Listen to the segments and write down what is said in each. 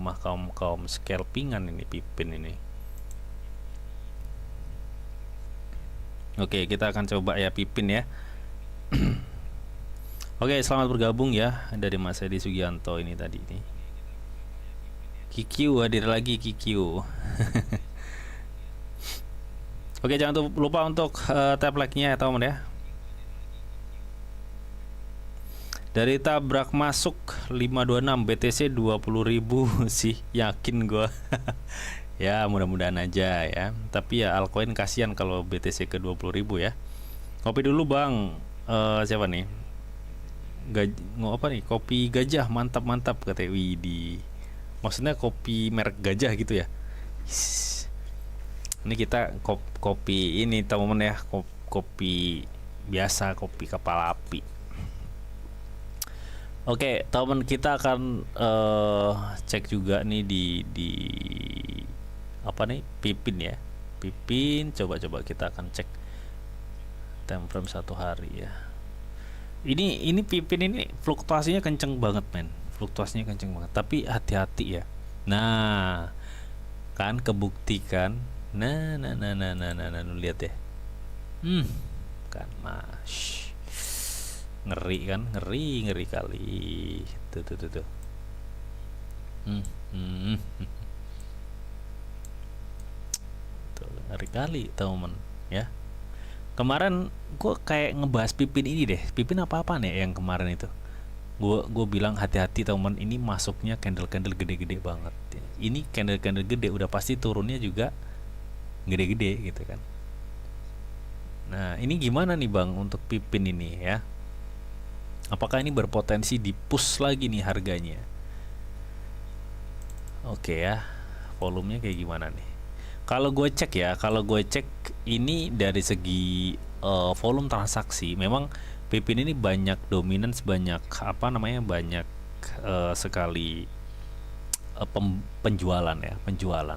ramah kaum scalpingan ini Pipin ini. Oke, kita akan coba ya Pipin ya. Oke, selamat bergabung ya dari Mas Edi Sugianto ini tadi nih. QQ hadir lagi QQ. Oke, jangan lupa untuk tap like-nya ya teman ya. Dari tabrak masuk 526 BTC 20.000 sih, yakin gua. Ya, mudah-mudahan aja ya. Tapi ya altcoin kasihan kalau BTC ke 20.000 ya. Kopi dulu, Bang. Siapa nih? Apa nih? Kopi gajah, mantap-mantap kata Widi. Maksudnya kopi merek gajah gitu ya. Ini kita kopi ini teman-teman ya, kopi biasa, kopi kapal api. Oke, teman, kita akan cek juga nih di apa nih, Pipin ya. Pipin, coba kita akan cek time frame 1 hari ya. Ini Pipin ini fluktuasinya kenceng banget, men. Fluktuasinya kenceng banget. Tapi hati-hati ya. Nah, kan kebuktikan. Nah, lihat ya. Kan mas. Ngeri kan, ngeri kali. Tuh. Tuh, ngeri kali teman ya. Kemarin gue kayak ngebahas Pipin ini deh. Pipin apa nih yang kemarin itu. Gue bilang hati-hati teman, ini masuknya candle gede-gede banget. Ini candle gede udah pasti turunnya juga gede-gede gitu kan. Nah, ini gimana nih Bang untuk Pipin ini ya? Apakah ini berpotensi di-push lagi nih harganya? Oke ya, volumenya kayak gimana nih? Kalau gue cek ini dari segi volume transaksi, memang Pipin ini banyak dominan, banyak banyak sekali penjualan.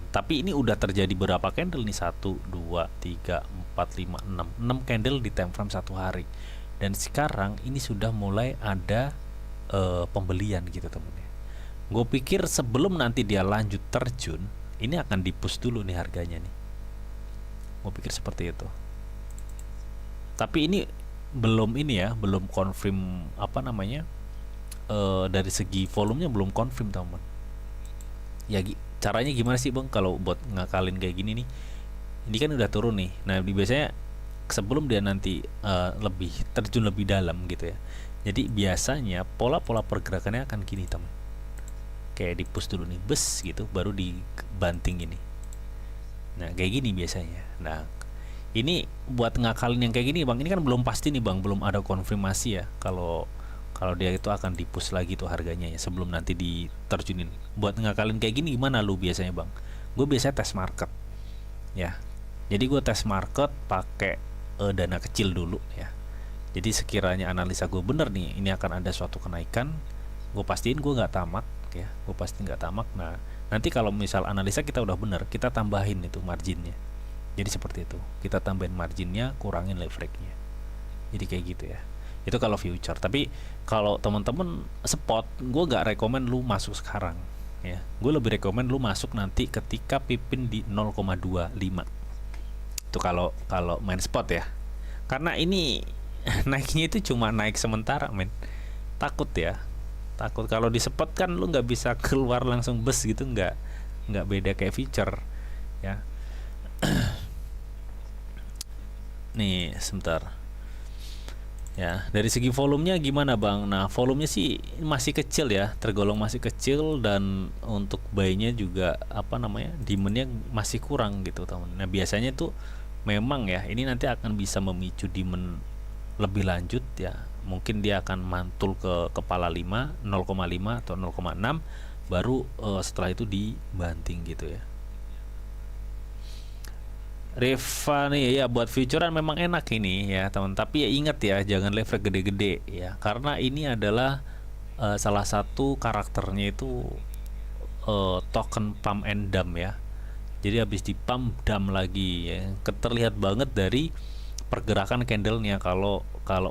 Tapi ini udah terjadi berapa candle nih? 1, 2, 3, 4, 5, 6 candle di time frame 1 hari. Dan sekarang ini sudah mulai ada pembelian gitu temen-temen. Gue pikir sebelum nanti dia lanjut terjun, ini akan di-push dulu nih harganya nih. Gue pikir seperti itu. Tapi ini belum confirm dari segi volumenya belum confirm teman. Ya caranya gimana sih Bang kalau buat ngakalin kayak gini nih? Ini kan udah turun nih. Nah, biasanya sebelum dia nanti lebih terjun lebih dalam gitu ya. Jadi biasanya pola-pola pergerakannya akan gini teman. Kayak di-push dulu nih, bes gitu, baru dibanting ini. Nah, kayak gini biasanya. Nah, ini buat ngakalin yang kayak gini Bang, ini kan belum pasti nih Bang, belum ada konfirmasi ya kalau dia itu akan di-push lagi tuh harganya ya sebelum nanti diterjunin. Buat ngakalin kayak gini gimana lu biasanya Bang? Gue biasanya tes market ya. Jadi gue tes market pakai dana kecil dulu ya. Jadi sekiranya analisa gue bener nih, ini akan ada suatu kenaikan, gue pastiin gue nggak tamak ya. Gue pasti nggak tamak. Nah, nanti kalau misal analisa kita udah bener, kita tambahin itu marginnya. Jadi seperti itu, kita tambahin marginnya, kurangin leverage-nya. Jadi kayak gitu ya. Itu kalau future. Tapi kalau teman-teman spot, gue nggak rekomen lu masuk sekarang ya. Gue lebih rekomen lu masuk nanti ketika Pipin di 0,25. Itu kalau main spot ya. Karena ini naiknya itu cuma naik sementara, men. Takut kalau di spot kan lu nggak bisa keluar langsung bus gitu, nggak beda kayak future ya. Nih sebentar ya, dari segi volumenya gimana Bang? Nah, volumenya sih masih kecil ya, tergolong masih kecil, dan untuk buy-nya juga demandnya masih kurang gitu teman. Nah, biasanya tuh memang ya, ini nanti akan bisa memicu demand lebih lanjut ya. Mungkin dia akan mantul ke kepala 5, 0,5 atau 0,6, baru setelah itu dibanting gitu ya. Reva nih ya, buat futurean memang enak ini ya teman, tapi ya ingat ya, jangan leverage gede-gede ya, karena ini adalah salah satu karakternya itu token pump and dump ya. Jadi habis di pump dump lagi ya, terlihat banget dari pergerakan candlenya. Kalau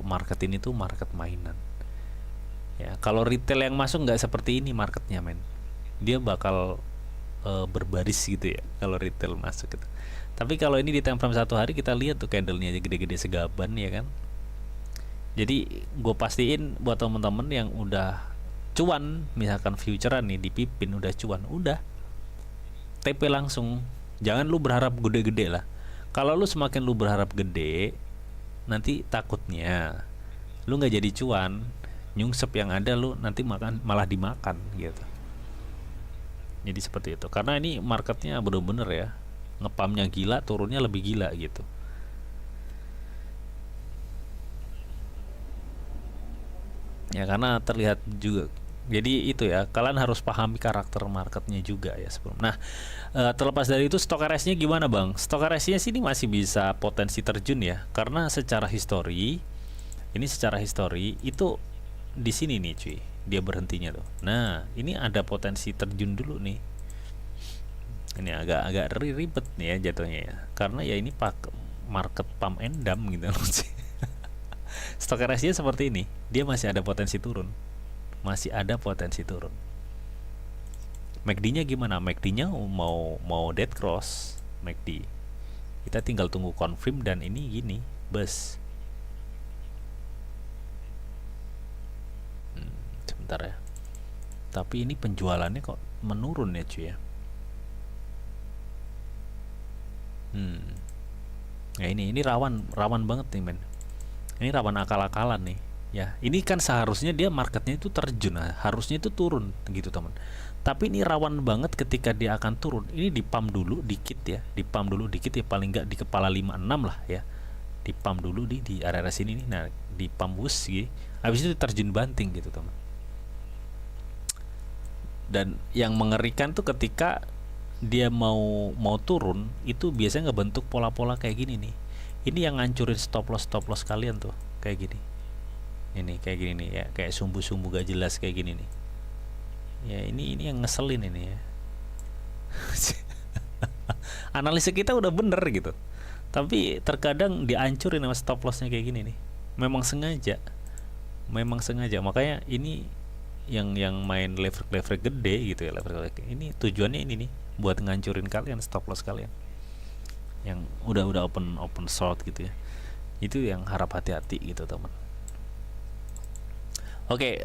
market ini tuh market mainan ya. Kalau retail yang masuk nggak seperti ini marketnya, men dia bakal berbaris gitu ya kalau retail masuk gitu. Tapi kalau ini di time frame 1 hari kita lihat tuh candlenya aja gede-gede segaban ya kan. Jadi gue pastiin buat temen-temen yang udah cuan, misalkan futurean nih di Pipin udah cuan, udah TP langsung. Jangan lu berharap gede-gede lah. Kalau lu semakin lu berharap gede, nanti takutnya lu nggak jadi cuan, nyungsep yang ada lu nanti makan malah dimakan gitu. Jadi seperti itu. Karena ini marketnya bener-bener ya, ngepamnya gila, turunnya lebih gila gitu. Ya karena terlihat juga. Jadi itu ya, kalian harus pahami karakter marketnya juga ya sebelum. Nah, terlepas dari itu stock RS-nya gimana bang? Stock RS-nya sini masih bisa potensi terjun ya, karena secara histori, ini secara histori itu di sini nih cuy, dia berhentinya tuh. Nah, ini ada potensi terjun dulu nih. Ini agak-agak ribet nih ya jatuhnya ya, karena ya ini pak market pump and dump gitu loh sih. Stock RS-nya seperti ini, dia masih ada potensi turun, masih ada potensi turun. MACD-nya gimana? MACD-nya mau dead cross MACD. Kita tinggal tunggu confirm dan ini gini, bus. Sebentar ya. Tapi ini penjualannya kok menurun ya cuy ya. Nah ini rawan banget nih men. Ini rawan akal-akalan nih. Ya, ini kan seharusnya dia marketnya itu terjun, nah, harusnya itu turun gitu teman. Tapi ini rawan banget ketika dia akan turun. Ini di pump dulu dikit ya, di pump dulu dikit ya, paling nggak di kepala 56 lah ya. Di pump dulu di area sini nih. Nah, di pump bus gitu. Habis itu terjun banting gitu teman. Dan yang mengerikan tuh ketika dia mau turun itu biasanya ngebentuk pola-pola kayak gini nih. Ini yang ngancurin stop loss kalian tuh kayak gini. Ini kayak gini nih ya, kayak sumbu-sumbu gak jelas kayak gini nih. Ya ini yang ngeselin ini ya. Analisa kita udah bener gitu, tapi terkadang dihancurin sama stop lossnya kayak gini nih. Memang sengaja, makanya ini yang main leverage gede gitu ya, leverage ini tujuannya ini nih buat ngancurin kalian, stop loss kalian yang udah open short gitu ya. Itu yang harap hati-hati gitu teman. Oke,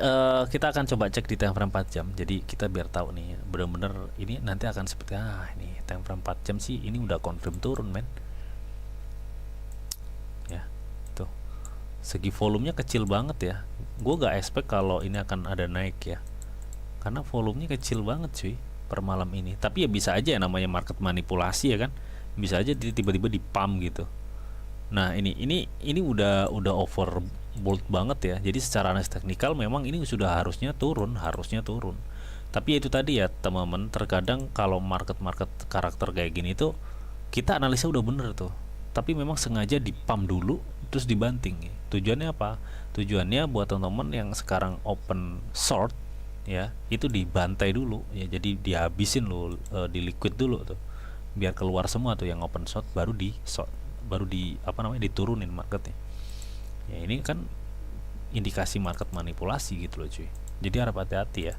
kita akan coba cek di time frame 4 jam. Jadi kita biar tahu nih, bener-bener ini nanti akan seperti ini time frame 4 jam sih ini udah confirm turun men. Ya, tuh. Segi volumenya kecil banget ya. Gue gak expect kalau ini akan ada naik ya. Karena volumenya kecil banget cuy per malam ini. Tapi ya bisa aja ya, namanya market manipulasi ya kan. Bisa aja tiba-tiba di pump gitu. Nah, ini udah overbought banget ya. Jadi secara analisis teknikal memang ini sudah harusnya turun. Tapi ya itu tadi ya, teman-teman, terkadang kalau market karakter kayak gini tuh kita analisa udah bener tuh. Tapi memang sengaja di pump dulu terus dibanting. Tujuannya apa? Tujuannya buat teman-teman yang sekarang open short ya, itu dibantai dulu ya. Jadi dihabisin lo, di liquid dulu tuh. Biar keluar semua tuh yang open short, baru di diturunin marketnya. Ya ini kan indikasi market manipulasi gitu loh cuy. Jadi harap hati-hati ya.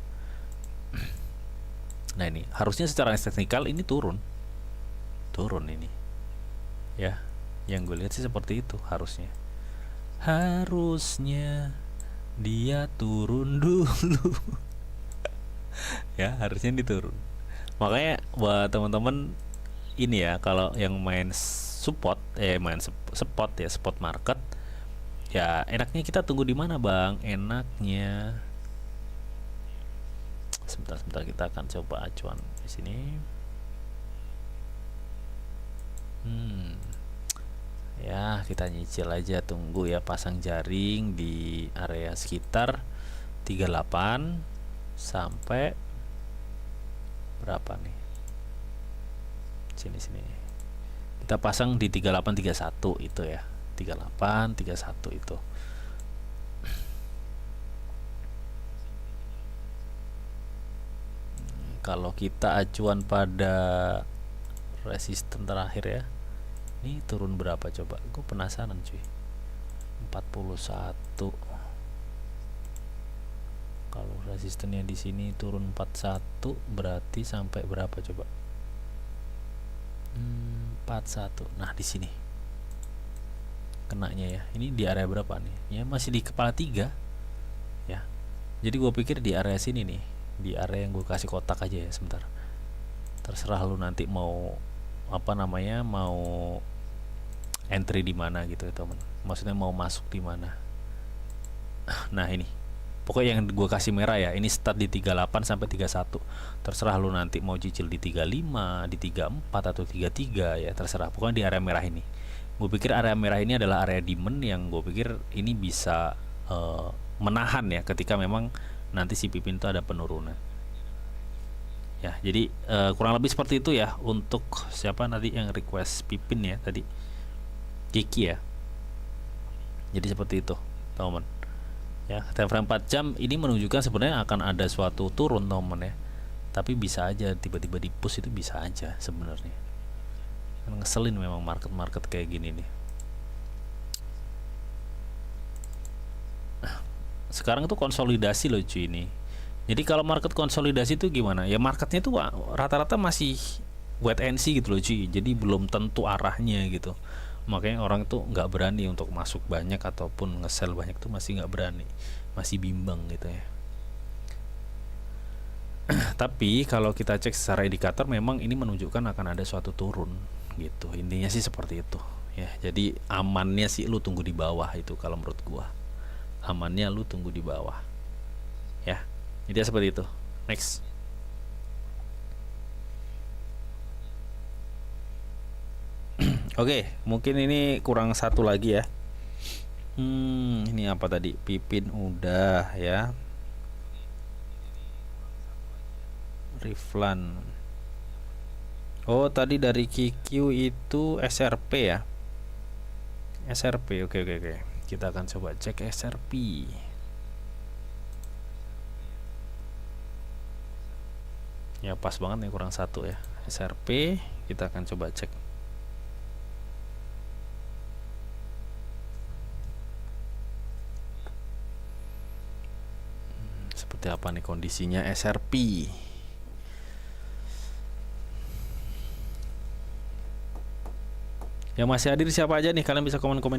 Nah ini harusnya secara teknikal ini turun ini ya, yang gue lihat sih seperti itu. Harusnya dia turun dulu. Ya harusnya diturun. Makanya buat teman-teman ini ya, kalau yang main spot ya, spot market ya, enaknya kita tunggu di mana bang? Enaknya sebentar kita akan coba acuan di sini. Ya kita nyicil aja, tunggu ya, pasang jaring di area sekitar 38 sampai berapa nih, sini kita pasang di 3831 itu ya, 3831 itu. Kalau kita acuan pada resisten terakhir ya, ini turun berapa coba, gue penasaran cuy. 41. Kalau resistennya di sini turun 41 berarti sampai berapa coba? 41. Nah, di sini kenanya ya. Ini di area berapa nih? Ya masih di kepala 3 ya. Jadi gue pikir di area sini nih, di area yang gue kasih kotak aja ya. Sebentar, terserah lu nanti mau apa namanya, mau entry di mana gitu ya teman. Maksudnya mau masuk di mana. Nah ini pokoknya yang gue kasih merah ya, ini start di 38 sampai 31. Terserah lu nanti mau cicil di 35, di 34 atau 33 ya, terserah. Pokoknya di area merah ini. Gue pikir area merah ini adalah area demand yang gue pikir ini bisa menahan ya ketika memang nanti si Pipin itu ada penurunan. Ya, jadi kurang lebih seperti itu ya untuk siapa tadi yang request Pipin ya tadi, Kiki ya. Jadi seperti itu, teman. Ya, time frame 4 jam ini menunjukkan sebenarnya akan ada suatu turun, teman ya. Tapi bisa aja tiba-tiba di push, itu bisa aja sebenarnya. Ngeselin memang market-market kayak gini nih. Sekarang tuh konsolidasi loh cuy ini. Jadi kalau market konsolidasi itu gimana? Ya marketnya tuh rata-rata masih wait and see gitu loh cuy. Jadi belum tentu arahnya gitu. Makanya orang tuh nggak berani untuk masuk banyak ataupun nge-sell banyak tuh masih nggak berani, masih bimbang gitu ya. Tapi kalau kita cek secara indikator memang ini menunjukkan akan ada suatu turun gitu. Intinya sih seperti itu ya. Jadi amannya sih lu tunggu di bawah itu, kalau menurut gua amannya lu tunggu di bawah ya. Jadi seperti itu. Next. Oke, mungkin ini kurang satu lagi ya. Ini apa tadi? Pipin udah ya. Riflan. Oh, tadi dari QQ itu SRP ya. SRP, oke. Kita akan coba cek SRP. Ya pas banget nih, kurang satu ya. SRP, kita akan coba cek. Seperti apa nih kondisinya SRP. Yang masih hadir siapa aja nih? Kalian bisa komen-komen